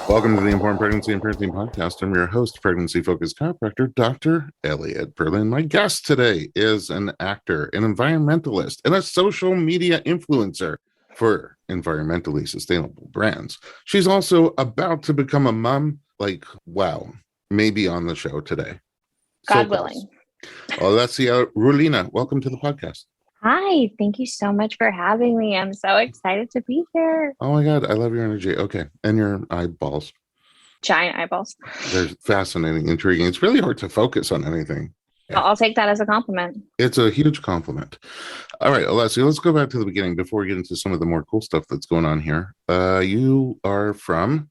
Welcome to the Informed Pregnancy and Parenting Podcast. I'm your host, pregnancy-focused chiropractor, Dr. Elliot Berlin. My guest today is an actor, an environmentalist, and a social media influencer for environmentally sustainable brands. She's also about to become a mom, wow, maybe on the show today. God willing. Olesya Rulin, welcome to the podcast. Hi, thank you so much for having me. I'm so excited to be here. Oh my God, I love your energy. Okay, and your eyeballs. Giant eyeballs. They're fascinating, intriguing. It's really hard to focus on anything. Yeah. I'll take that as a compliment. It's a huge compliment. All right, Olesya, let's go back to the beginning before we get into some of the more cool stuff that's going on here. You are from?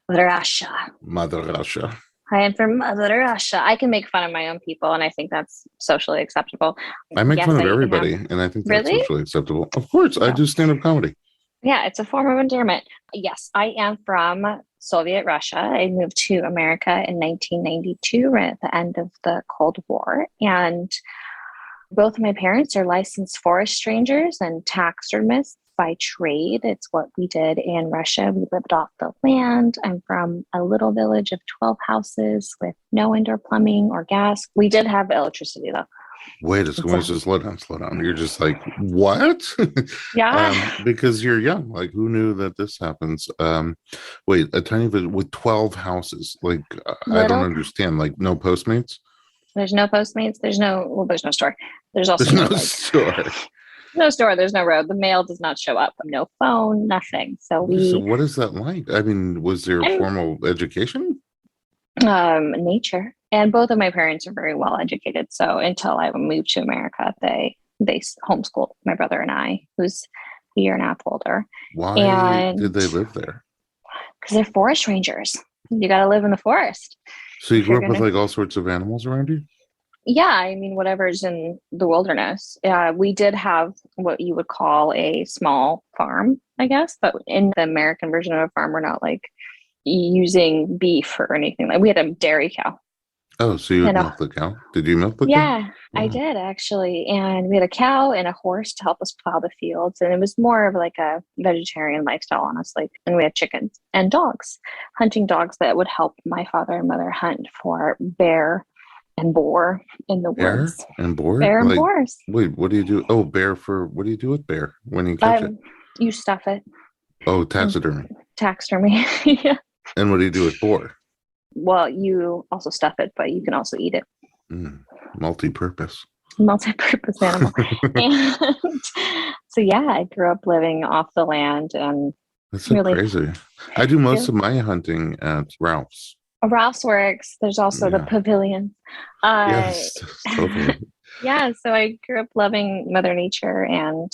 Russia. Mother Russia. I am from Mother Russia. I can make fun of my own people, and I think that's socially acceptable. I make fun of everybody, and I think that's socially acceptable. Of course, I do stand-up comedy. Yeah, it's a form of endearment. Yes, I am from Soviet Russia. I moved to America in 1992, right at the end of the Cold War. And both of my parents are licensed forest rangers and taxidermists by trade. It's what we did in Russia. We lived off the land. I'm from a little village of 12 houses with no indoor plumbing or gas. We did have electricity, though. Wait a second, slow down. You're just like, what? Yeah. Because you're young. Like, who knew that this happens? Wait, a tiny village with 12 houses. Like, I don't understand. Like, no Postmates? There's no Postmates. There's no store. There's also no store. No store. There's no road. The mail does not show up. No phone. Nothing. So what is that like? I mean, was there formal education? Nature. And both of my parents are very well educated. So until I moved to America, they homeschooled my brother and I, who's a year and a half older. Why did they live there? Because they're forest rangers. You got to live in the forest. So you grew up with like all sorts of animals around you? Yeah, I mean, whatever's in the wilderness. We did have what you would call a small farm, I guess. But in the American version of a farm, we're not like using beef or anything. Like we had a dairy cow. Oh, so you would milk the cow? Did you milk the cow? Yeah, I did actually. And we had a cow and a horse to help us plow the fields. And it was more of like a vegetarian lifestyle, honestly. And we had chickens and dogs, hunting dogs that would help my father and mother hunt for bear and boar in the woods. Bear and boar? Bear and boars. Wait, what do you do? Oh, what do you do with bear when you catch it? You stuff it. Oh, taxidermy. Taxidermy, yeah. And what do you do with boar? Well, you also stuff it, but you can also eat it. Multi-purpose. Multi-purpose animal. And so, yeah, I grew up living off the land. And that's so crazy. I do most of my hunting at Ralph's. Ralph's works. There's also the pavilion. Yes, totally. Yeah, so I grew up loving Mother Nature and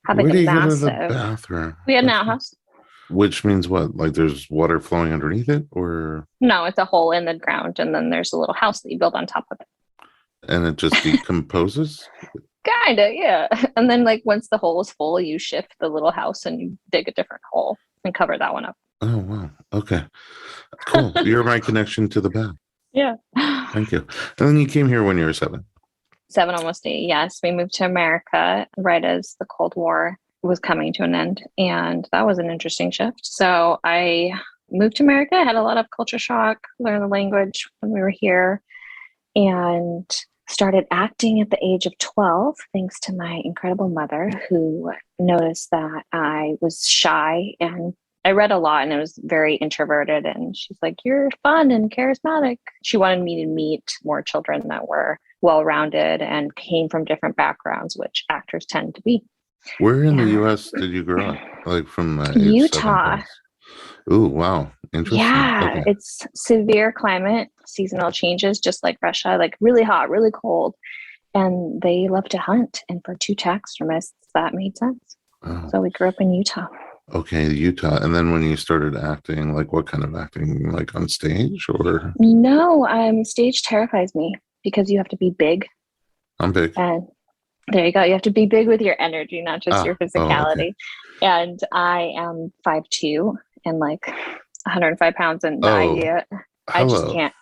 having a massive... Go to the bathroom? We had an outhouse. Which means what? Like there's water flowing underneath it, or? No, it's a hole in the ground, and then there's a little house that you build on top of it. And it just decomposes? Kinda, yeah. And then like once the hole is full, you shift the little house and you dig a different hole and cover that one up. Oh, wow. Okay. Cool. You're my connection to the bath. Yeah. Thank you. And then you came here when you were 7. 7, almost 8. Yes. We moved to America right as the Cold War was coming to an end. And that was an interesting shift. So I moved to America, had a lot of culture shock, learned the language when we were here, and started acting at the age of 12, thanks to my incredible mother, who noticed that I was shy and I read a lot and I was very introverted. And she's like, you're fun and charismatic. She wanted me to meet more children that were well-rounded and came from different backgrounds, which actors tend to be. Where in the U.S. did you grow up? Like from Utah. Ooh, wow. Interesting. Yeah, It's severe climate, seasonal changes, just like Russia, like really hot, really cold. And they love to hunt. And for 2 taxidermists, that made sense. Oh. So we grew up in Utah. Okay, Utah. And then when you started acting, like what kind of acting? Like on stage or? No, stage terrifies me because you have to be big. I'm big. And there you go. You have to be big with your energy, not just your physicality. Oh, okay. And I am 5'2" and like 105 pounds. And I just can't.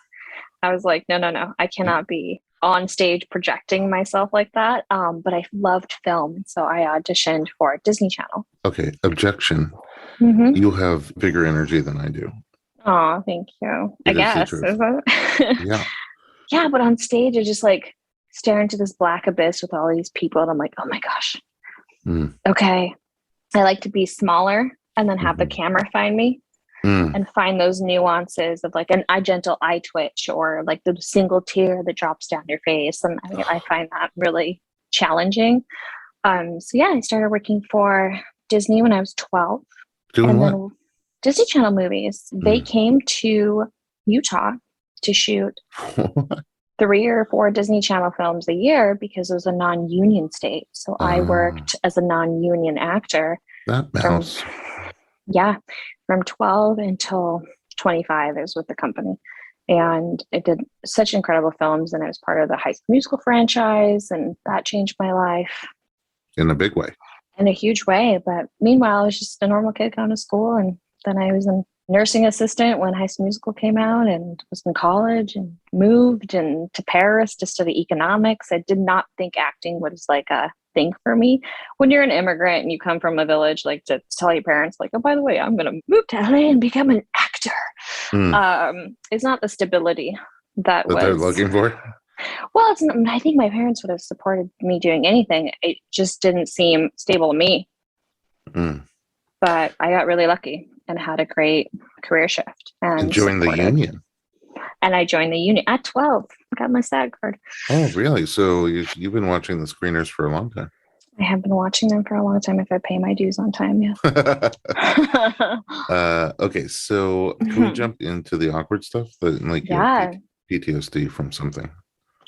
I was like, no. I cannot be on stage projecting myself like that. But I loved film. So I auditioned for Disney Channel. Okay. Objection. Mm-hmm. You have bigger energy than I do. Oh, thank you. I It is the guess. truth. Is it? Yeah. Yeah, but on stage, I just like stare into this black abyss with all these people, and I'm like, oh my gosh, Mm. okay. I like to be smaller and then have the Mhm. camera find me Mm. and find those nuances of like an eye gentle eye twitch or like the single tear that drops down your face. And I find that really challenging. So yeah, I started working for Disney when I was 12. Doing And what? then Disney Channel movies, they Mm. came to Utah to shoot 3 or 4 Disney Channel films a year because it was a non-union state. So I Ah, worked as a non-union actor that from, mouse. yeah, from 12 until 25. I was with the company. And I did such incredible films, and I was part of the High School Musical franchise, and that changed my life In a big way. in a huge way. But meanwhile, I was just a normal kid going to school, and then I was a nursing assistant when High School Musical came out, and was in college and moved and to Paris to study economics. I did not think acting was like a thing for me. When you're an immigrant and you come from a village, like to tell your parents, like, oh, by the way, I'm going to move to LA and become an actor. Mm. It's not the stability that That they're was. looking for. Well, it's not, I think my parents would have supported me doing anything. It just didn't seem stable to me. Mm. But I got really lucky and had a great career shift And and join the supported. union. And I joined the union at 12. I got my SAG card. Oh, really? So you've been watching the screeners for a long time. I have been watching them for a long time if I pay my dues on time, yeah. Okay, so can we jump into the awkward stuff that like you have Yeah. PTSD from something?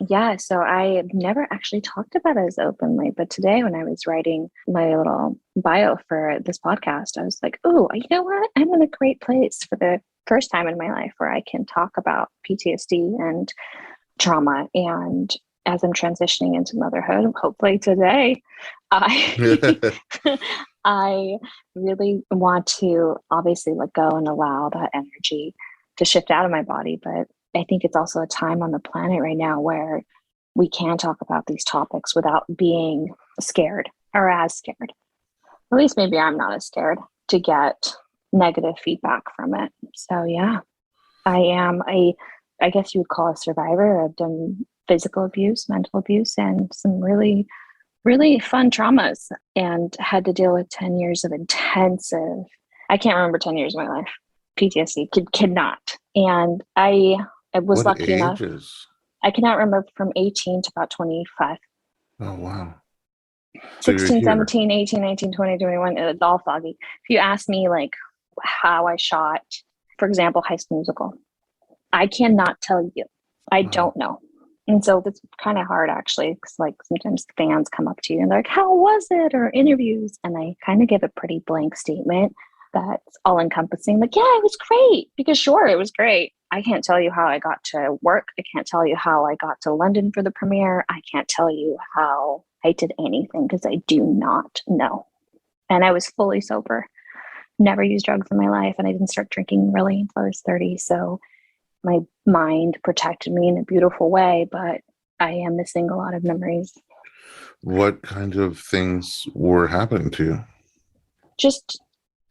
Yeah, so I never actually talked about it as openly, but today when I was writing my little bio for this podcast, I was like, oh, you know what? I'm in a great place for the first time in my life where I can talk about PTSD and trauma. And as I'm transitioning into motherhood, hopefully today, I I really want to obviously let go and allow that energy to shift out of my body, but I think it's also a time on the planet right now where we can talk about these topics without being scared or as scared. At least maybe I'm not as scared to get negative feedback from it. So yeah, I am I guess you would call a survivor. I've done physical abuse, mental abuse, and some really, really fun traumas and had to deal with 10 years of intensive, I can't remember 10 years of my life. PTSD cannot. And I was What lucky enough. ages? I cannot remember from 18 to about 25. Oh, wow. So you're 16, here. 17, 18, 19, 20, 21, it's all foggy. If you ask me like how I shot, for example, High School Musical, I cannot tell you. I Wow. don't know. And so it's kind of hard actually, because like sometimes fans come up to you and they're like, how was it? Or interviews. And I kind of give a pretty blank statement that's all encompassing. Like, yeah, it was great. Because sure, it was great. I can't tell you how I got to work. I can't tell you how I got to London for the premiere. I can't tell you how I did anything because I do not know. And I was fully sober, never used drugs in my life. And I didn't start drinking really until I was 30. So my mind protected me in a beautiful way, but I am missing a lot of memories. What kind of things were happening to you? Just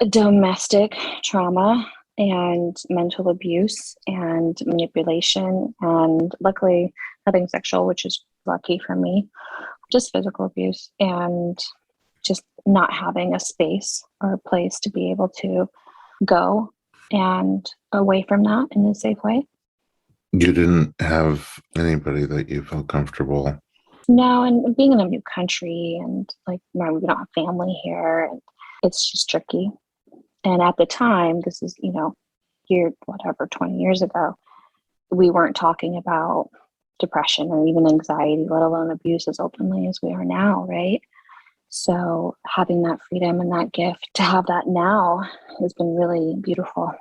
domestic trauma and mental abuse and manipulation, and luckily nothing sexual, which is lucky for me. Just physical abuse and just not having a space or a place to be able to go and away from that in a safe way. You didn't have anybody that you felt comfortable. No, and being in a new country and like we don't have family here, and it's just tricky. And at the time, this is, year whatever, 20 years ago, we weren't talking about depression or even anxiety, let alone abuse as openly as we are now, right? So having that freedom and that gift to have that now has been really beautiful.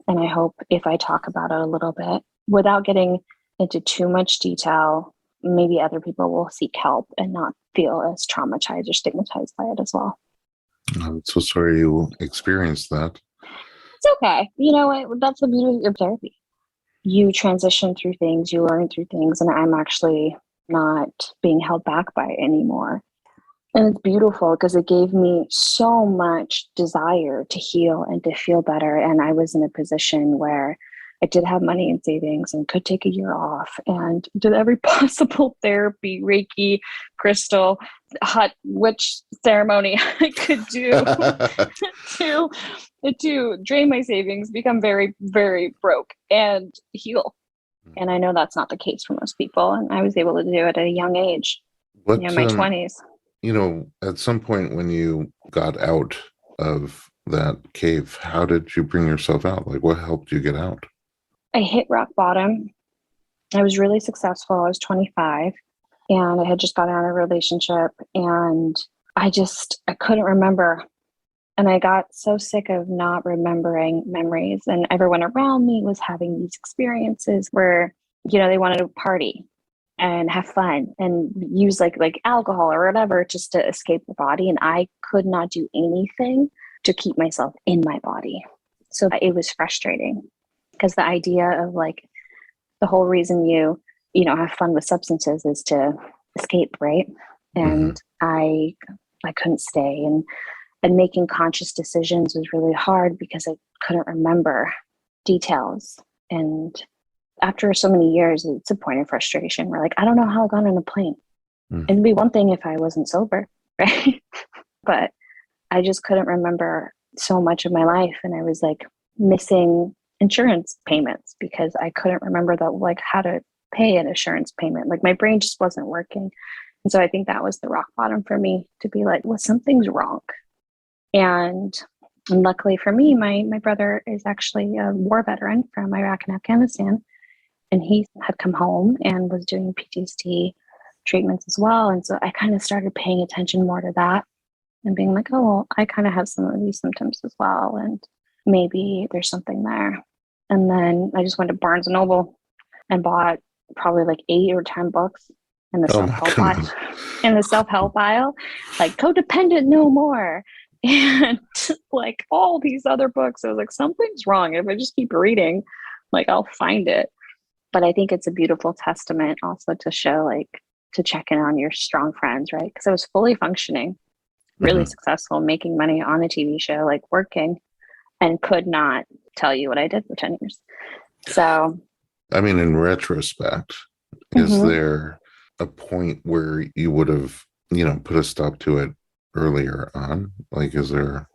And I hope if I talk about it a little bit without getting into too much detail, maybe other people will seek help and not feel as traumatized or stigmatized by it as well. I'm so sorry you experienced that. It's okay. You know what? That's the beauty of therapy. You transition through things, you learn through things, and I'm actually not being held back by it anymore. And it's beautiful because it gave me so much desire to heal and to feel better. And I was in a position where I did have money in savings and could take a year off and did every possible therapy, Reiki, crystal, hot witch ceremony I could do to, to drain my savings, become very, very broke and heal. And I know that's not the case for most people. And I was able to do it at a young age, What, my 20s. At some point when you got out of that cave, how did you bring yourself out? Like, what helped you get out? I hit rock bottom. I was really successful. I was 25 and I had just gotten out of a relationship and I couldn't remember. And I got so sick of not remembering memories. And everyone around me was having these experiences where, they wanted to party and have fun and use like alcohol or whatever just to escape the body. And I could not do anything to keep myself in my body. So it was frustrating because the idea of like the whole reason you have fun with substances is to escape, right? And I couldn't stay, and making conscious decisions was really hard because I couldn't remember details. And after so many years, it's a point of frustration. We're like, I don't know how I got on a plane. It'd be one thing if I wasn't sober, right? But I just couldn't remember so much of my life. And I was like missing insurance payments because I couldn't remember how to pay an insurance payment. Like my brain just wasn't working. And so I think that was the rock bottom for me, to be like, well, something's wrong. And luckily for me, my brother is actually a war veteran from Iraq and Afghanistan. And he had come home and was doing PTSD treatments as well. And so I kind of started paying attention more to that and being like, oh, well, I kind of have some of these symptoms as well. And maybe there's something there. And then I just went to Barnes and Noble and bought probably like 8 or 10 books in the self-help aisle, like Codependent No More. And like all these other books, I was like, something's wrong. If I just keep reading, like I'll find it. But I think it's a beautiful testament also to show, like, to check in on your strong friends, right? Because I was fully functioning, really successful, making money on a TV show, like working, and could not tell you what I did for 10 years. So, I mean, in retrospect, is there a point where you would have, put a stop to it earlier on? Like, is there?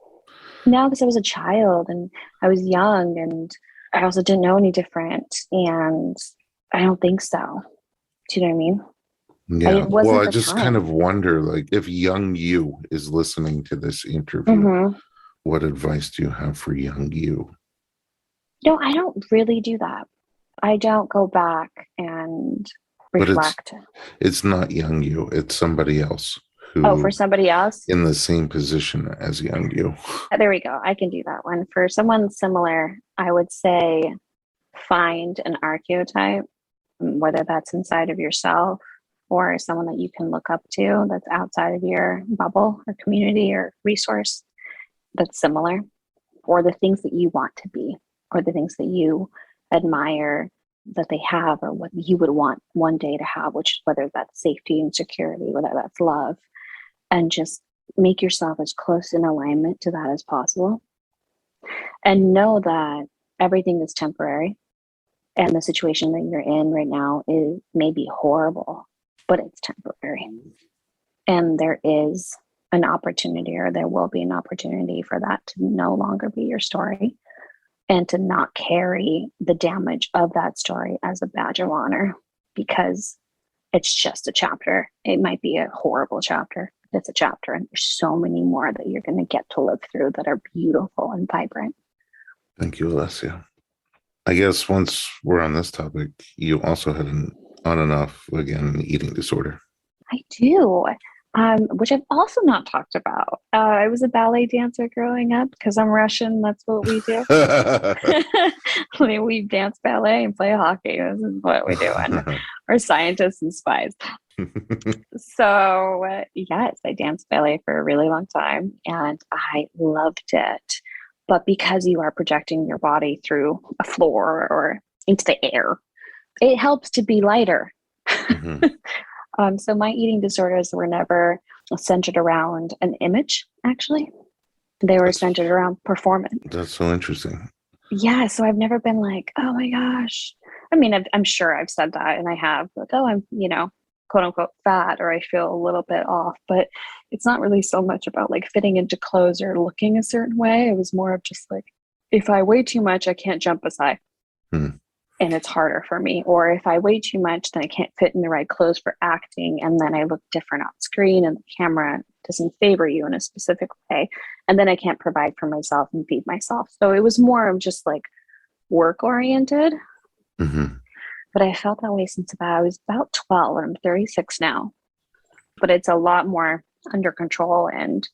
No, because I was a child and I was young and I also didn't know any different. And I don't think so. Do you know what I mean? Yeah. Well, I just kind of wonder, like, if young you is listening to this interview, what advice do you have for young you? No, I don't really do that. I don't go back and reflect. But it's not young you. It's somebody else for somebody else? In the same position as young you. There we go. I can do that one. For someone similar, I would say find an archetype, whether that's inside of yourself or someone that you can look up to that's outside of your bubble or community or resource that's similar, or the things that you want to be, or the things that you admire that they have, or what you would want one day to have, which whether that's safety and security, whether that's love, and just make yourself as close in alignment to that as possible. And know that everything is temporary. And the situation that you're in right now is maybe horrible, but it's temporary. And there is an opportunity, or there will be an opportunity for that to no longer be your story, and to not carry the damage of that story as a badge of honor, because it's just a chapter. It might be a horrible chapter. It's a chapter, and there's so many more that you're going to get to live through that are beautiful and vibrant. Thank you, Olesya. I guess once we're on this topic, you also had an on and off, again, eating disorder. I do, which I've also not talked about. I was a ballet dancer growing up because I'm Russian. That's what we do. We dance ballet and play hockey. This is what we do. And we're scientists and spies. So yes, I danced ballet for a really long time and I loved it. But because you are projecting your body through a floor or into the air, it helps to be lighter. So my eating disorders were never centered around an image, actually. They were centered around performance. That's so interesting. Yeah, so I've never been like, oh my gosh. I mean, I'm sure I've said that, and I have, like, oh, I'm, quote unquote fat, or I feel a little bit off, but it's not really so much about like fitting into clothes or looking a certain way. It was more of just like, if I weigh too much, I can't jump as high. And it's harder for me. Or if I weigh too much, then I can't fit in the right clothes for acting. And then I look different on screen, and the camera doesn't favor you in a specific way. And then I can't provide for myself and feed myself. So it was more of just like work oriented. But I felt that way since I was about 12, and I'm 36 now. But it's a lot more under control. And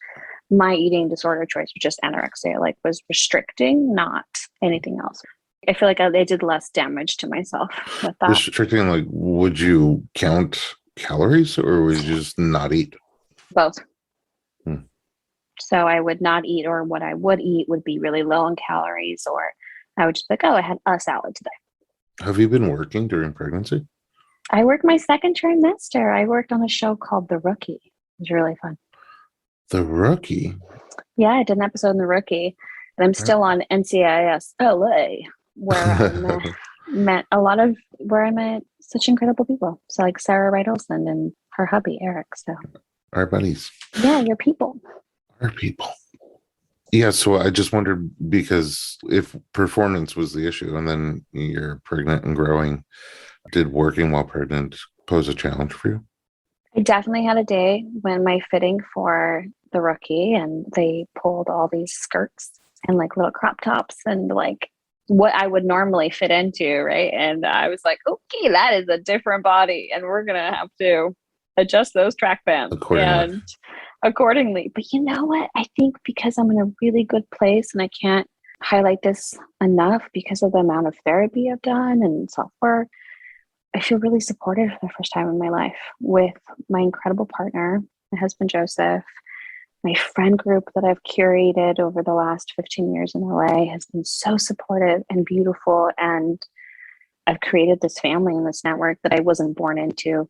my eating disorder choice was just anorexia, like was restricting, not anything else. I feel like I did less damage to myself with that. Restricting, like, would you count calories or would you just not eat? Both. So I would not eat, or what I would eat would be really low in calories, or I would just be like, oh, I had a salad today. Have you been working during pregnancy? I worked my second trimester. I worked on a show called The Rookie. It was really fun. The Rookie? Yeah, I did an episode in The Rookie. And I'm still on NCIS LA, where I met such incredible people. So like Sarah Wright Olsen and her hubby, Eric. So our buddies. Yeah, your people. Our people. Yeah, so I just wondered, because if performance was the issue and then you're pregnant and growing, did working while pregnant pose a challenge for you? I definitely had a day when my fitting for The Rookie, and they pulled all these skirts and like little crop tops and like what I would normally fit into, right? And I was like, okay, that is a different body, and we're going to have to adjust those track bands accordingly. But you know what? I think because I'm in a really good place, and I can't highlight this enough because of the amount of therapy I've done and self-work, I feel really supported for the first time in my life with my incredible partner, my husband, Joseph. My friend group that I've curated over the last 15 years in LA has been so supportive and beautiful. And I've created this family and this network that I wasn't born into.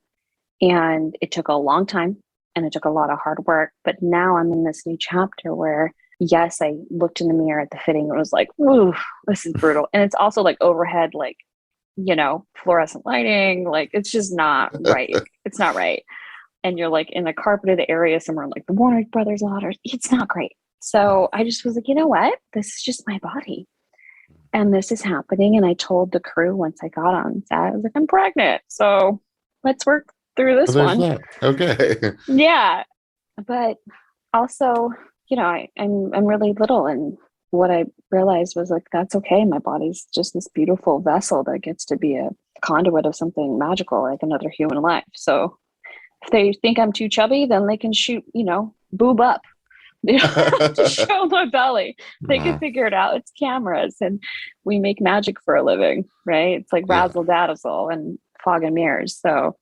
And it took a long time, and it took a lot of hard work. But now I'm in this new chapter where, yes, I looked in the mirror at the fitting and was like, ooh, this is brutal. And it's also like overhead, like, fluorescent lighting. Like, it's just not right. It's not right. And you're like in a carpeted area somewhere like the Warner Brothers lot, or it's not great. So I just was like, you know what? This is just my body. And this is happening. And I told the crew once I got on set, I was like, I'm pregnant. So let's work through this one. That. Okay. Yeah. But also, I'm really little. And what I realized was like, that's okay. My body's just this beautiful vessel that gets to be a conduit of something magical, like another human life. So if they think I'm too chubby, then they can shoot, boob up. They don't have to show my belly. They can figure it out. It's cameras, and we make magic for a living, right? It's like razzle dazzle and fog and mirrors. So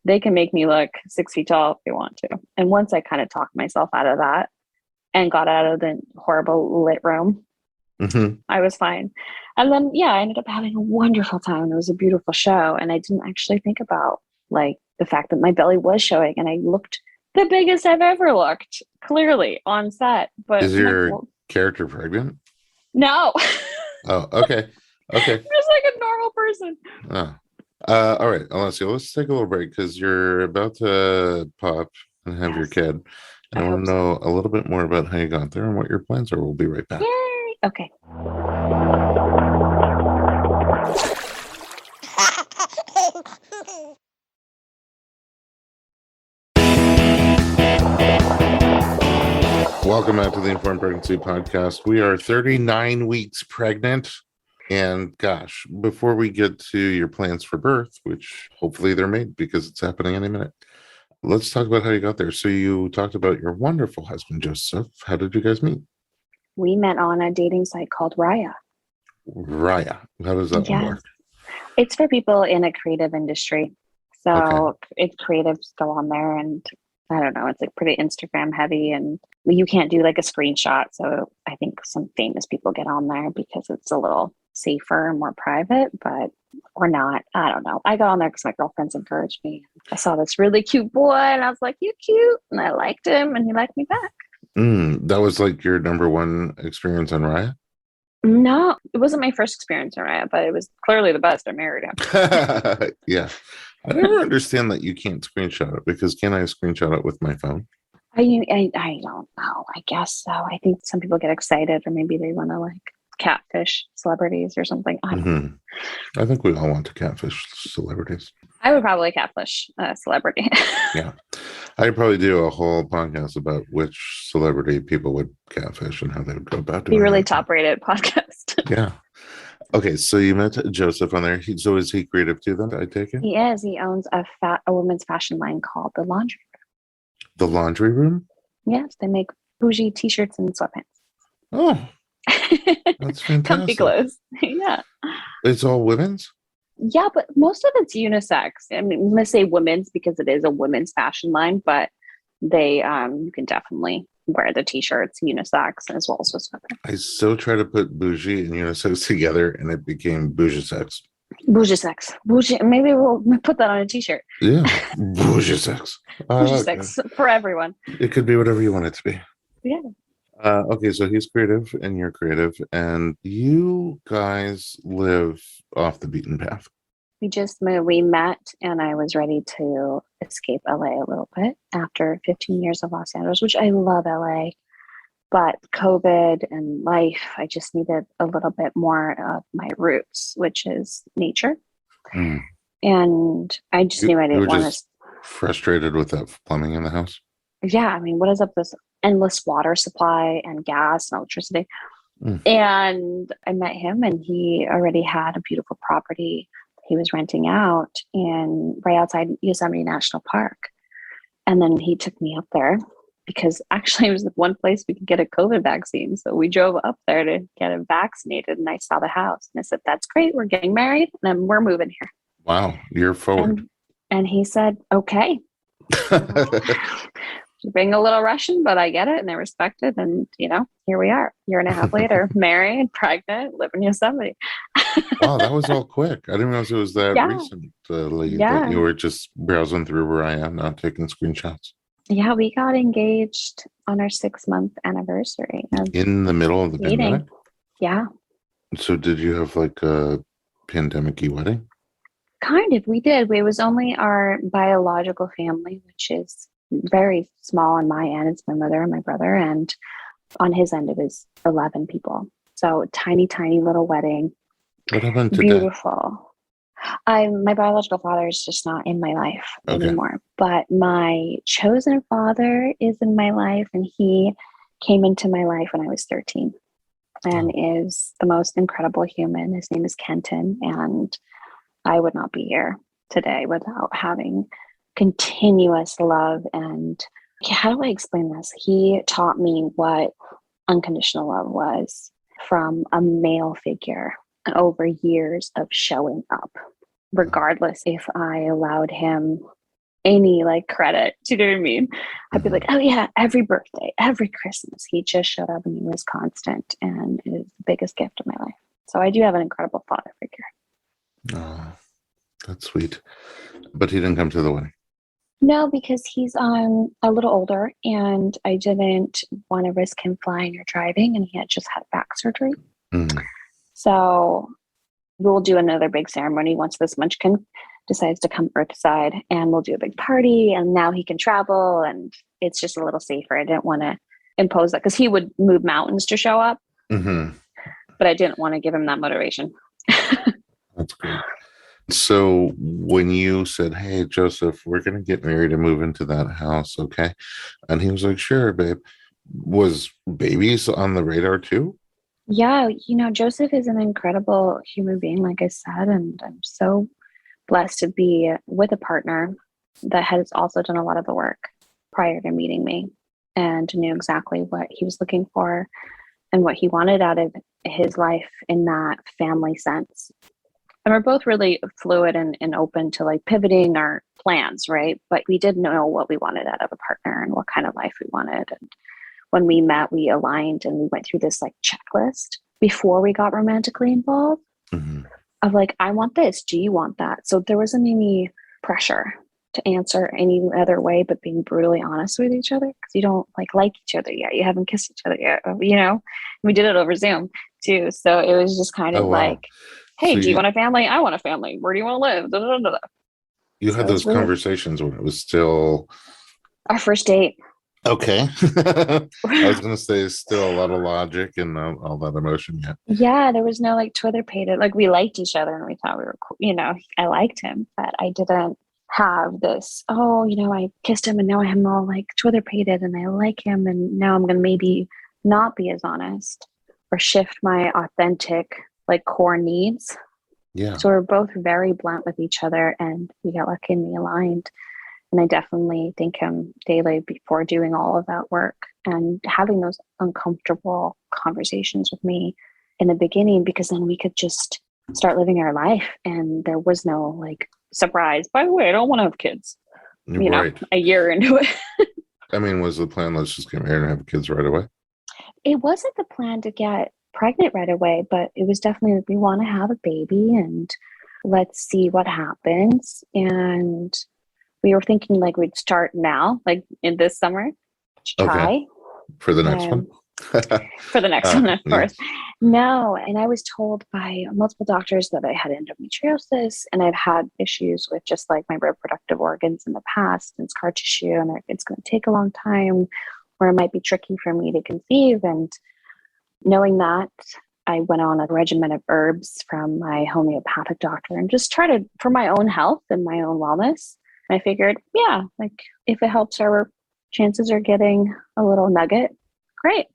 they can make me look 6 feet tall if they want to. And once I kind of talked myself out of that and got out of the horrible lit room, I was fine. And then, I ended up having a wonderful time. It was a beautiful show. And I didn't actually think about like the fact that my belly was showing, and I looked the biggest I've ever looked, clearly on set. But is your character pregnant? No. Oh, okay. Okay. Just like a normal person. Oh. All right, Olesya, let's take a little break because you're about to pop and have your kid. And I want to know a little bit more about how you got there and what your plans are. We'll be right back. Yay! Okay. Welcome back to the Informed Pregnancy Podcast. We are 39 weeks pregnant. And gosh, before we get to your plans for birth, which hopefully they're made because it's happening any minute, let's talk about how you got there. So you talked about your wonderful husband, Joseph. How did you guys meet? We met on a dating site called Raya. Raya. How does that one work? It's for people in a creative industry. So if creatives go on there, and I don't know, it's like pretty Instagram heavy, and you can't do like a screenshot. So I think some famous people get on there because it's a little safer and more private, but we're not. I don't know. I got on there because my girlfriends encouraged me. I saw this really cute boy and I was like, "You're cute." And I liked him and he liked me back. That was like your number one experience on Riot? No, it wasn't my first experience in Riot, but it was clearly the best. I married him. Yeah. I never understand that you can't screenshot it, because can I screenshot it with my phone? I don't know. I guess so. I think some people get excited, or maybe they want to like catfish celebrities or something. I don't know. I think we all want to catfish celebrities. I would probably catfish a celebrity. Yeah. I'd probably do a whole podcast about which celebrity people would catfish and how they would go about doing Be really it. top rated podcast. Yeah. Okay, so you met Joseph on there. So is he creative too then, I take it? He is. He owns a women's fashion line called The Laundry The Laundry Room? Room. Yes, they make bougie t-shirts and sweatpants. Oh, that's fantastic. Comfy clothes. Yeah. It's all women's? Yeah, but most of it's unisex. I mean, I'm going to say women's because it is a women's fashion line, but they you can definitely wear the t-shirts unisex as well as with sweatpants. I so try to put bougie and unisex together and it became bougie sex. Bougie sex. Bougie. Maybe we'll put that on a t-shirt. Yeah, bougie sex. Bougie sex for everyone. It could be whatever you want it to be. Yeah. Okay, so he's creative and you're creative, and you guys live off the beaten path. We just moved. We met, and I was ready to escape LA a little bit after 15 years of Los Angeles, which I love LA. But COVID and life, I just needed a little bit more of my roots, which is nature. And I just knew I didn't want to. Frustrated with that plumbing in the house? Yeah, I mean, what is up with this endless water supply and gas and electricity? And I met him, and he already had a beautiful property he was renting out right outside Yosemite National Park. And then he took me up there because actually it was the one place we could get a COVID vaccine. So we drove up there to get him vaccinated, and I saw the house and I said, "That's great. We're getting married and we're moving here." Wow, you're forward. And he said, "Okay." Being a little Russian, but I get it and I respect it. And, here we are, year and a half later, married, pregnant, living in Yosemite. Wow, that was all quick. I didn't realize it was that recently that you were just browsing through where I am, not taking screenshots. Yeah, we got engaged on our 6-month anniversary. In the middle of the pandemic? Yeah. So did you have like a pandemic-y wedding? Kind of. We did. It was only our biological family, which is very small on my end. It's my mother and my brother. And on his end, it was 11 people. So tiny, tiny little wedding. What happened to Beautiful. My biological father is just not in my life anymore. But my chosen father is in my life, and he came into my life when I was 13 and is the most incredible human. His name is Kenton, and I would not be here today without having continuous love. And how do I explain this? He taught me what unconditional love was from a male figure over years of showing up, regardless if I allowed him any credit. Do you know what I mean? I'd be like, "Oh yeah, every birthday, every Christmas," he just showed up and he was constant, and it is the biggest gift of my life. So I do have an incredible father figure. Oh, that's sweet. But he didn't come to the wedding? No, because he's a little older, and I didn't want to risk him flying or driving, and he had just had back surgery. So we'll do another big ceremony once this munchkin decides to come earthside, and we'll do a big party, and now he can travel, and it's just a little safer. I didn't want to impose that because he would move mountains to show up, but I didn't want to give him that motivation. That's great. So when you said, "Hey, Joseph, we're going to get married and move into that house, okay?" And he was like, "Sure, babe." Was babies on the radar too? Yeah, Joseph is an incredible human being, like I said, and I'm so blessed to be with a partner that has also done a lot of the work prior to meeting me and knew exactly what he was looking for and what he wanted out of his life in that family sense. And we're both really fluid and open to pivoting our plans, right? But we did know what we wanted out of a partner and what kind of life we wanted. And when we met, we aligned and we went through this checklist before we got romantically involved. Mhm. of like, I want this. Do you want that? So there wasn't any pressure to answer any other way but being brutally honest with each other, because you don't like each other yet. You haven't kissed each other yet, you know? We did it over Zoom too. So it was just kind Oh, of wow. like, hey, So do you want a family? I want a family. Where do you want to live? Da, da, da, da. you had So it's those really conversations when it was still our first date. okay. I was going to say still a lot of logic and all that emotion yet. Yeah, there was no like Twitter pated. Like we liked each other and we thought we were cool. I liked him, but I didn't have this, oh, I kissed him and now I'm all like Twitter pated and I like him and now I'm gonna maybe not be as honest or shift my authentic like core needs. Yeah. So we're both very blunt with each other and we got lucky and we aligned. And I definitely thank him daily before doing all of that work and having those uncomfortable conversations with me in the beginning, because then we could just start living our life. And there was no like surprise, by the way, I don't want to have kids, Right. a year into it. I mean, was the plan, let's just get married and have kids right away? It wasn't the plan to get pregnant right away, but it was definitely, we want to have a baby and let's see what happens. And we were thinking like we'd start now, like in this summer, to Okay. try. For the next one? For the next one, of course. Yes. No, and I was told by multiple doctors that I had endometriosis and I've had issues with just like my reproductive organs in the past and scar tissue, and it's going to take a long time, or it might be tricky for me to conceive. And knowing that, I went on a regimen of herbs from my homeopathic doctor and just tried to, for my own health and my own wellness. And I figured, yeah, like if it helps our chances are getting a little nugget, great.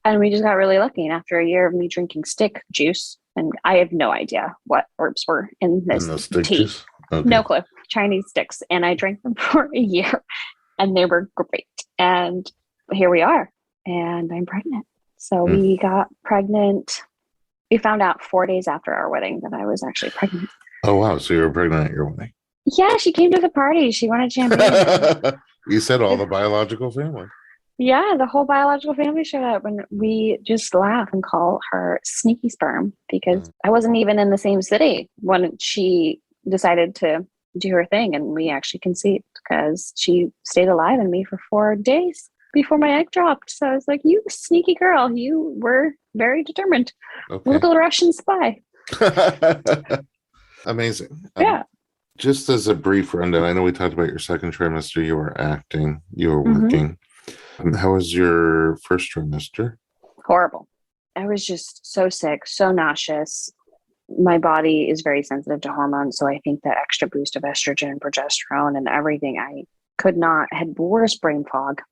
And we just got really lucky. And after a year of me drinking stick juice, and I have no idea what herbs were in And this the stick tea, juice? Okay. no clue, Chinese sticks. And I drank them for a year and they were great. And here we are. And I'm pregnant. So Mm. we got pregnant. We found out 4 days after our wedding that I was actually pregnant. Oh, wow. So you were pregnant at your wedding. Yeah, she came to the party. She wanted champagne. You said all the biological family. Yeah, the whole biological family showed up, and we just laugh and call her sneaky sperm because I wasn't even in the same city when she decided to do her thing, and we actually conceived because she stayed alive in me for 4 days before my egg dropped. So I was like, you sneaky girl, you were very determined. Okay. Little Russian spy. Amazing. Yeah. Just as a brief rundown, I know we talked about your second trimester, you were acting, you were working. How was your first trimester? Horrible. I was just so sick, so nauseous. My body is very sensitive to hormones. So I think that extra boost of estrogen and progesterone and everything, I could not, I had worse brain fog.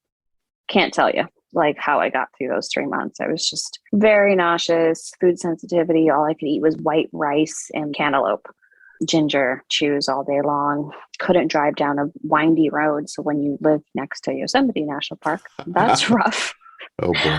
Can't tell you like how I got through those 3 months. I was just very nauseous, food sensitivity. All I could eat was white rice and cantaloupe, ginger chews all day long. Couldn't drive down a windy road. So when you live next to Yosemite National Park, that's rough. Oh boy.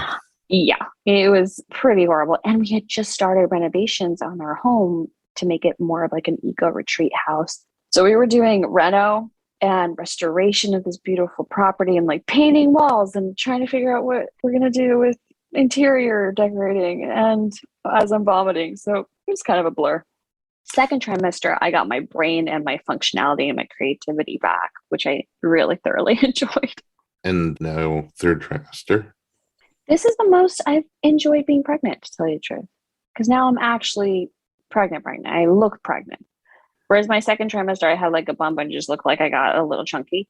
Yeah, it was pretty horrible. And we had just started renovations on our home to make it more of like an eco retreat house. So we were doing reno and restoration of this beautiful property and like painting walls and trying to figure out what we're going to do with interior decorating. And as I'm vomiting, so it was kind of a blur. Second trimester, I got my brain and my functionality and my creativity back, which I really thoroughly enjoyed. And now third trimester? This is the most I've enjoyed being pregnant, to tell you the truth. Because now I'm actually pregnant. I look pregnant. Whereas my second trimester, I had like a bump and just looked like I got a little chunky.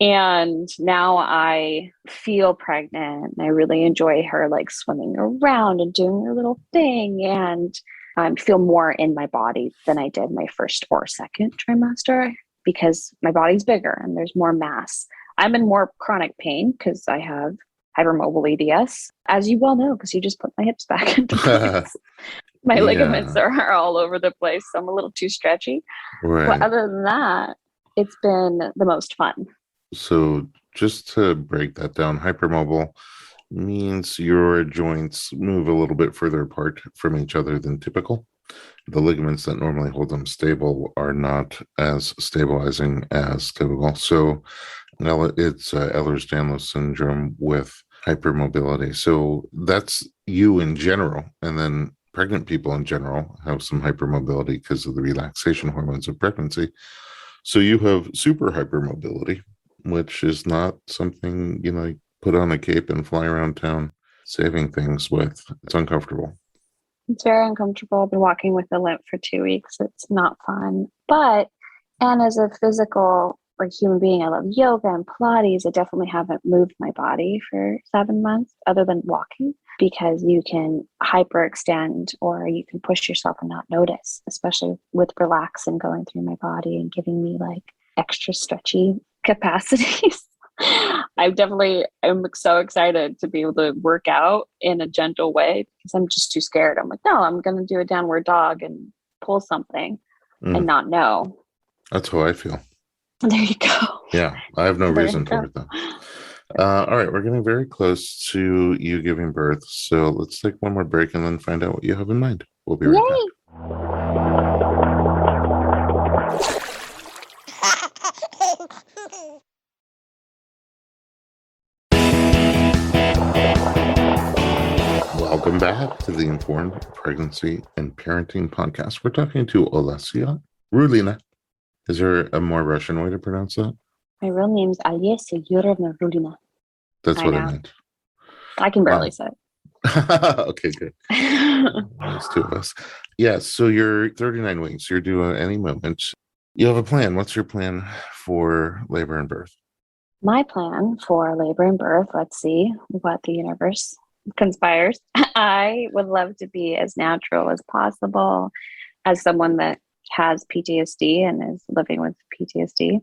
And now I feel pregnant. And I really enjoy her like swimming around and doing her little thing. And I feel more in my body than I did my first or second trimester because my body's bigger and there's more mass. I'm in more chronic pain because I have hypermobile EDS, as you well know, because you just put my hips back into place. My ligaments are all over the place, so I'm a little too stretchy. Right. But other than that, it's been the most fun. So just to break that down, hypermobile means your joints move a little bit further apart from each other than typical. The ligaments that normally hold them stable are not as stabilizing as typical. So it's Ehlers-Danlos syndrome with hypermobility. So that's you in general. And then pregnant people in general have some hypermobility because of the relaxation hormones of pregnancy. So you have super hypermobility, which is not something, you put on a cape and fly around town saving things with. It's uncomfortable. It's very uncomfortable. I've been walking with a limp for 2 weeks. It's not fun. And as a physical, like, human being, I love yoga and Pilates. I definitely haven't moved my body for 7 months other than walking, because you can hyperextend or you can push yourself and not notice, especially with relaxing going through my body and giving me like extra stretchy capacities. I'm so excited to be able to work out in a gentle way, because I'm just too scared. I'm like, no, I'm going to do a downward dog and pull something and not know. That's how I feel. There you go. Yeah, I have no reason for it, though. All right, we're getting very close to you giving birth. So let's take one more break and then find out what you have in mind. We'll be right back. Welcome back to the Informed Pregnancy and Parenting Podcast. We're talking to Olesya Rulin. Is there a more Russian way to pronounce that? My real name is Olesya Rulin. That's what I meant. I can barely say it. Okay, good. There's two of us. Yeah, so you're 39 weeks. You're due at any moment. You have a plan. What's your plan for labor and birth? My plan for labor and birth, let's see what the universe conspires. I would love to be as natural as possible. As someone that has PTSD and is living with PTSD,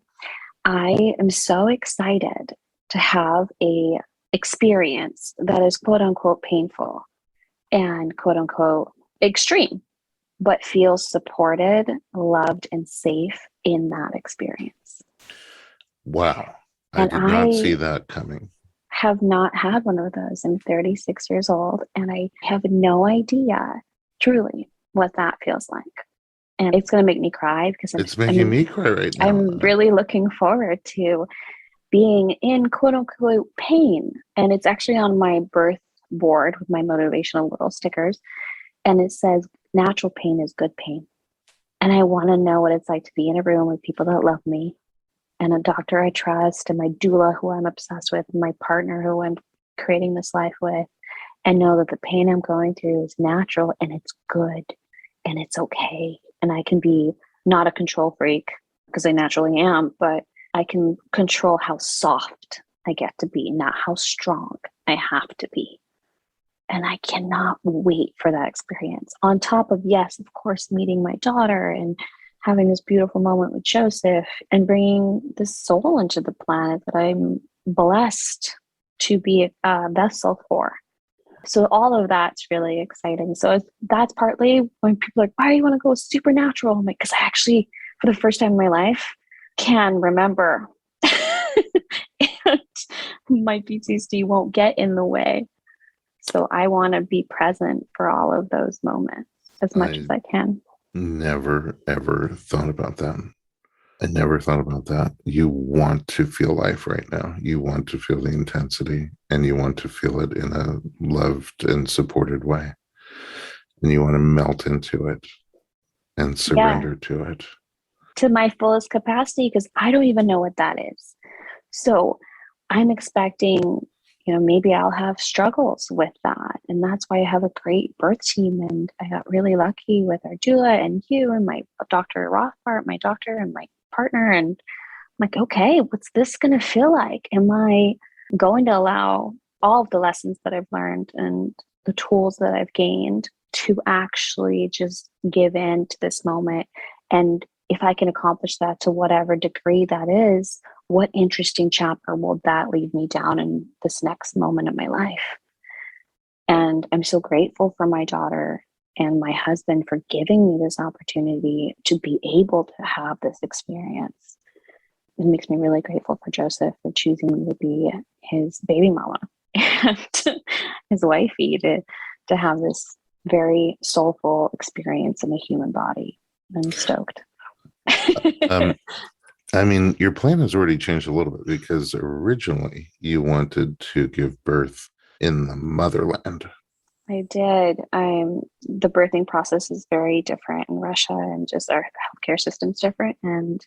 I am so excited to have a experience that is quote unquote painful and quote unquote extreme, but feels supported, loved, and safe in that experience. Wow. I did not see that coming. Have not had one of those. I'm 36 years old, and I have no idea truly what that feels like. And it's going to make me cry, because it's making me cry right now. I'm really looking forward to being in quote unquote pain. And it's actually on my birth board with my motivational little stickers. And it says, natural pain is good pain. And I want to know what it's like to be in a room with people that love me, and a doctor I trust, and my doula who I'm obsessed with, and my partner who I'm creating this life with, and know that the pain I'm going through is natural and it's good and it's okay. And I can be not a control freak, because I naturally am, but I can control how soft I get to be, not how strong I have to be. And I cannot wait for that experience. On top of, yes, of course, meeting my daughter and having this beautiful moment with Joseph and bringing this soul into the planet that I'm blessed to be a vessel for. So all of that's really exciting. So that's partly when people are like, why do you want to go supernatural? I'm like, because I actually, for the first time in my life, can remember. And my PTSD won't get in the way. So I want to be present for all of those moments as much as I can. Never, ever thought about that. I never thought about that. You want to feel life right now. You want to feel the intensity, and you want to feel it in a loved and supported way. And you want to melt into it and surrender to it. To my fullest capacity, because I don't even know what that is. So I'm expecting, maybe I'll have struggles with that. And that's why I have a great birth team. And I got really lucky with our doula and you and my Dr. Rothbart, my doctor, and my partner. And I'm like, okay, what's this going to feel like? Am I going to allow all of the lessons that I've learned and the tools that I've gained to actually just give in to this moment? And if I can accomplish that to whatever degree that is, what interesting chapter will that lead me down in this next moment of my life? And I'm so grateful for my daughter and my husband for giving me this opportunity to be able to have this experience. It makes me really grateful for Joseph for choosing me to be his baby mama and his wifey to have this very soulful experience in a human body. I'm stoked. Your plan has already changed a little bit, because originally you wanted to give birth in the motherland. I did. The birthing process is very different in Russia, and just our healthcare system's different. And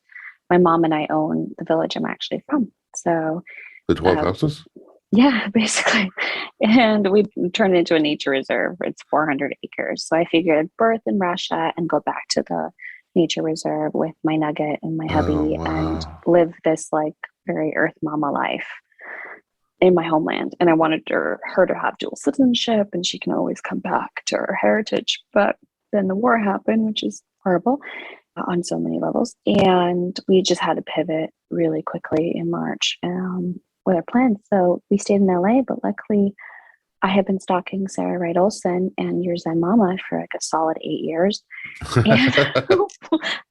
my mom and I own the village I'm actually from. So, The 12 uh, houses? yeah, basically. And we turned it into a nature reserve. It's 400 acres. So I figured I'd birth in Russia and go back to the nature reserve with my nugget and my Oh, hubby and wow. live this like very earth mama life in my homeland. And I wanted her to have dual citizenship and she can always come back to her heritage. But then the war happened, which is horrible on so many levels. And we just had to pivot really quickly in March with our plans. So we stayed in LA, but luckily I have been stalking Sarah Wright Olson and Your Zen Mama for like a solid 8 years. And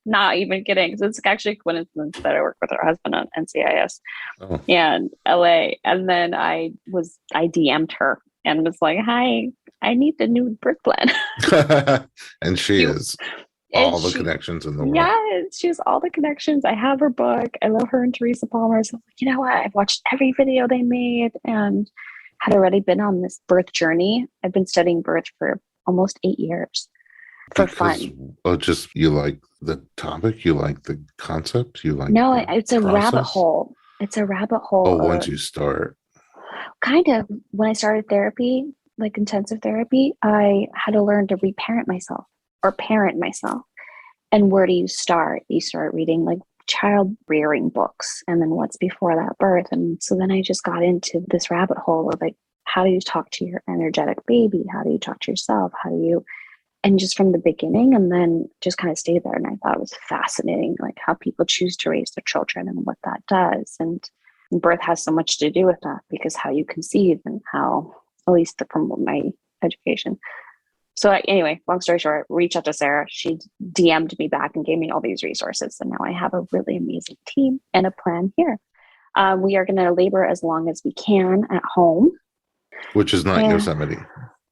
not even kidding. So it's actually a coincidence that I work with her husband on NCIS Oh. and LA. And then I DM'd her and was like, hi, I need the new birth plan. And she You is and all the she connections in the world. Yeah, she has all the connections. I have her book. I love her and Teresa Palmer. So I'm like, you know what? I've watched every video they made and had already been on this birth journey. I've been studying birth for almost 8 years for Because fun. just you like the topic, you like the concept, you like No, the it's a rabbit process. hole. It's a rabbit Oh, hole. once you start. Kind of when I started therapy, like intensive therapy, I had to learn to reparent myself or parent myself. And where do you start? You start reading like child rearing books and then what's before that birth. And so then I just got into this rabbit hole of like, how do you talk to your energetic baby? How do you talk to yourself? How do you, and just from the beginning, and then just kind of stayed there. And I thought it was fascinating, like how people choose to raise their children and what that does. And birth has so much to do with that because how you conceive and how, at least from my education. So anyway, long story short, reach out to Sarah. She DM'd me back and gave me all these resources. And now I have a really amazing team and a plan here. We are going to labor as long as we can at home. Which is not And Yosemite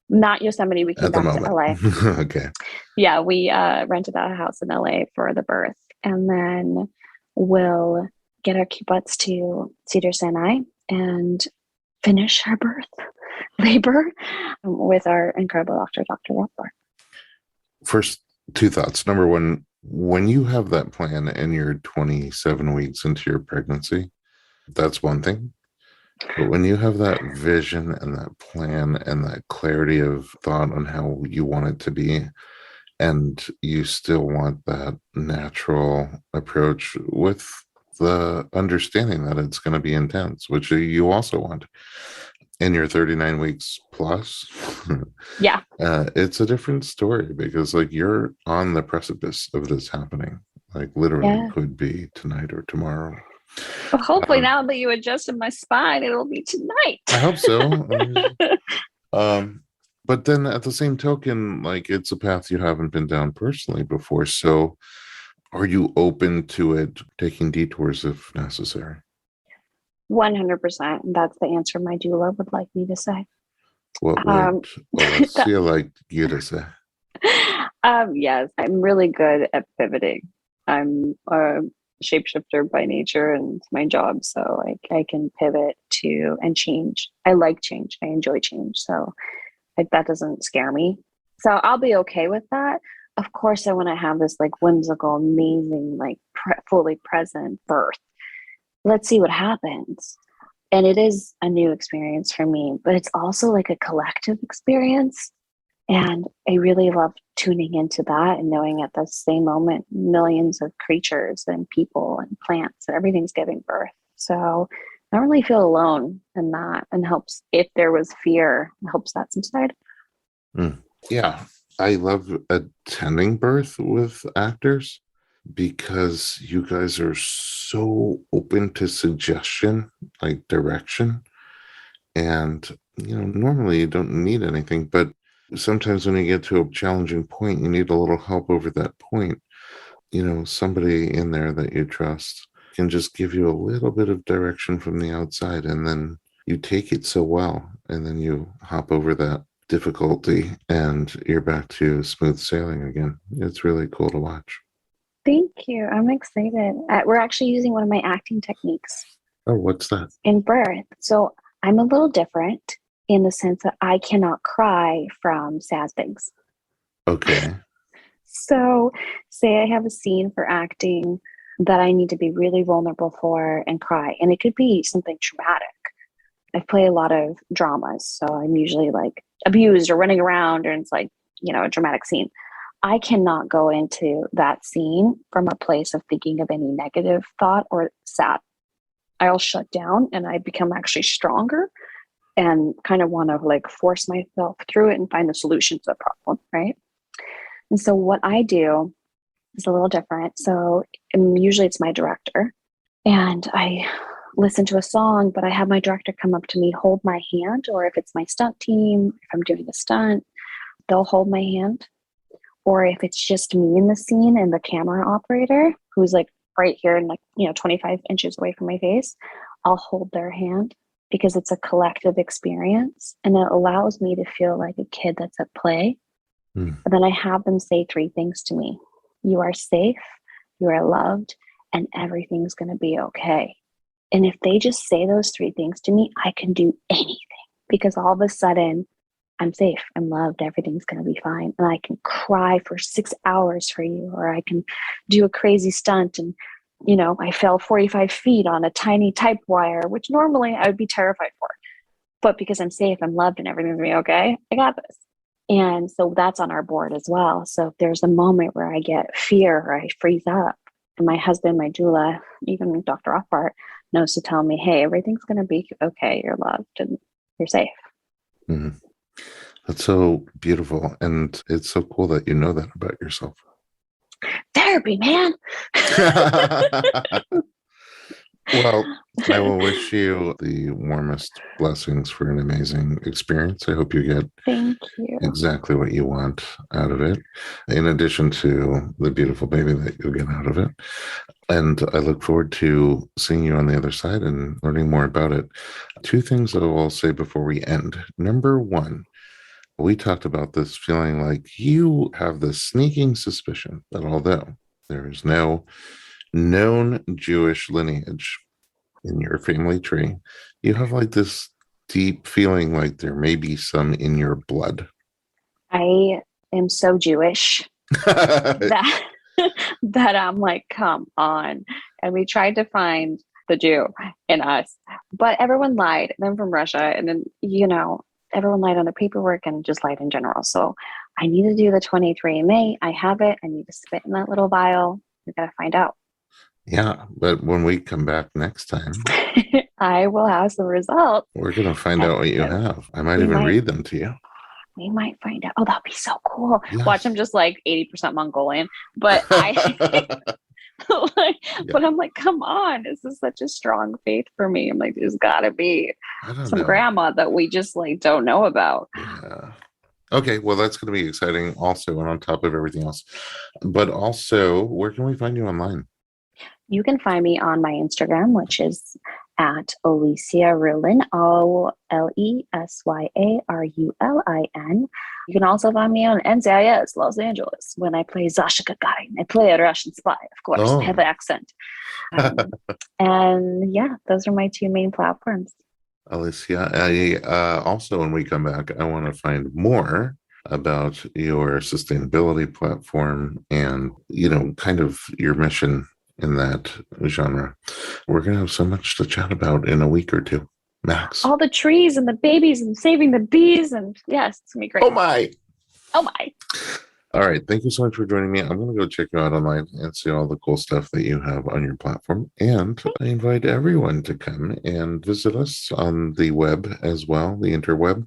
not Yosemite. We came at the back to moment. LA. Okay. Yeah, we rented a house in LA for the birth. And then we'll get our cute butts to Cedar Sinai and finish our birth labor with our incredible doctor, Dr. Rothbard. First, two thoughts. Number one, when you have that plan and you're 27 weeks into your pregnancy, that's one thing. But when you have that vision and that plan and that clarity of thought on how you want it to be, and you still want that natural approach with the understanding that it's going to be intense, which you also want in your 39 weeks plus. Yeah. It's a different story because like you're on the precipice of this happening, like literally could be tonight or tomorrow. Well, hopefully now that you adjusted my spine, it'll be tonight. I hope so. But then at the same token, like it's a path you haven't been down personally before. So are you open to it taking detours if necessary? 100%. That's the answer my doula would like me to say. What would Olesya like you to say? Yes, I'm really good at pivoting. I'm a shapeshifter by nature and it's my job. So I can pivot to and change. I like change. I enjoy change. So that doesn't scare me. So I'll be okay with that. Of course, I want to have this like whimsical, amazing, like fully present birth. Let's see what happens. And it is a new experience for me, but it's also like a collective experience. And I really love tuning into that and knowing at the same moment, millions of creatures and people and plants and everything's giving birth. So I don't really feel alone in that, and helps if there was fear, it helps that subside. Yeah. I love attending birth with actors because you guys are so open to suggestion, like direction. And, normally you don't need anything, but sometimes when you get to a challenging point, you need a little help over that point. Somebody in there that you trust can just give you a little bit of direction from the outside, and then you take it so well, and then you hop over that difficulty and you're back to smooth sailing again. It's really cool to watch. Thank you. I'm excited. We're actually using one of my acting techniques Oh, what's that? in birth. So I'm a little different. in the sense that I cannot cry from sad things. Okay. So, say I have a scene for acting that I need to be really vulnerable for and cry, and it could be something traumatic. I play a lot of dramas, so I'm usually like abused or running around, and it's like, a dramatic scene. I cannot go into that scene from a place of thinking of any negative thought or sad. I'll shut down and I become actually stronger and kind of want to like force myself through it and find the solution to the problem, right? And so what I do is a little different. So usually it's my director, and I listen to a song, but I have my director come up to me, hold my hand, or if it's my stunt team, if I'm doing a stunt, they'll hold my hand. Or if it's just me in the scene and the camera operator who's like right here and like, 25 inches away from my face, I'll hold their hand because it's a collective experience and it allows me to feel like a kid that's at play. And then I have them say 3 things to me. You are safe, you are loved, and everything's going to be okay. And if they just say those 3 things to me, I can do anything because all of a sudden I'm safe, I'm loved, everything's going to be fine. And I can cry for 6 hours for you, or I can do a crazy stunt and, I fell 45 feet on a tiny type wire, which normally I would be terrified for. But because I'm safe, I'm loved, and everything's going to be okay, I got this. And so that's on our board as well. So if there's a moment where I get fear or I freeze up, and my husband, my doula, even Dr. Rothbart knows to tell me, hey, everything's going to be okay. You're loved and you're safe. Mm-hmm. That's so beautiful. And it's so cool that you know that about yourself. Therapy, man. Well, I will wish you the warmest blessings for an amazing experience. I hope you get Thank you. exactly what you want out of it, in addition to the beautiful baby that you'll get out of it. And I look forward to seeing you on the other side and learning more about it. 2 things that I will say before we end. Number 1, we talked about this feeling like you have this sneaking suspicion that although there is no known Jewish lineage in your family tree, you have like this deep feeling like there may be some in your blood. I am so Jewish that I'm like, come on. And we tried to find the Jew in us, but everyone lied. And I'm from Russia, and then, everyone lied on their paperwork and just lied in general. So I need to do the 23andMe. I have it. I need to spit in that little vial. We got to find out. Yeah, but when we come back next time, I will have some results. we're going to find out what you have. I might even read them to you. We might find out. Oh, that'd be so cool. Yes. Watch, I'm just like 80% Mongolian, but but I'm like, come on, this is such a strong faith for me. I'm like, there's gotta be some grandma that we just like don't know about. Yeah. Okay, well, that's going to be exciting also, and on top of everything else. But also, where can we find you online? You can find me on my Instagram, which is at Olesya Rulin, OLESYARULIN. You can also find me on NCIS, Los Angeles, when I play Zasha Gagarin. I play a Russian spy, of course. Oh. I have an accent. And yeah, those are my 2 main platforms. Olesya, also, when we come back, I want to find more about your sustainability platform and, kind of your mission in that genre. We're going to have so much to chat about in a week or 2, max. All the trees and the babies and saving the bees. And yes, it's going to be great. Oh my. All right. Thank you so much for joining me. I'm going to go check you out online and see all the cool stuff that you have on your platform. And I invite everyone to come and visit us on the web as well, the interweb,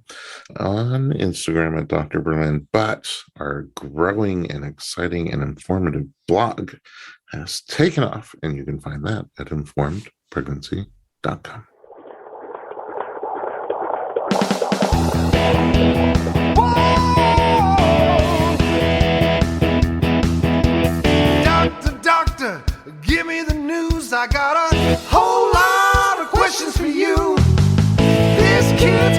on Instagram at Dr. Berlin. But our growing and exciting and informative blog has taken off, and you can find that at informedpregnancy.com. Doctor, give me the news. I got a whole lot of questions for you. This kid's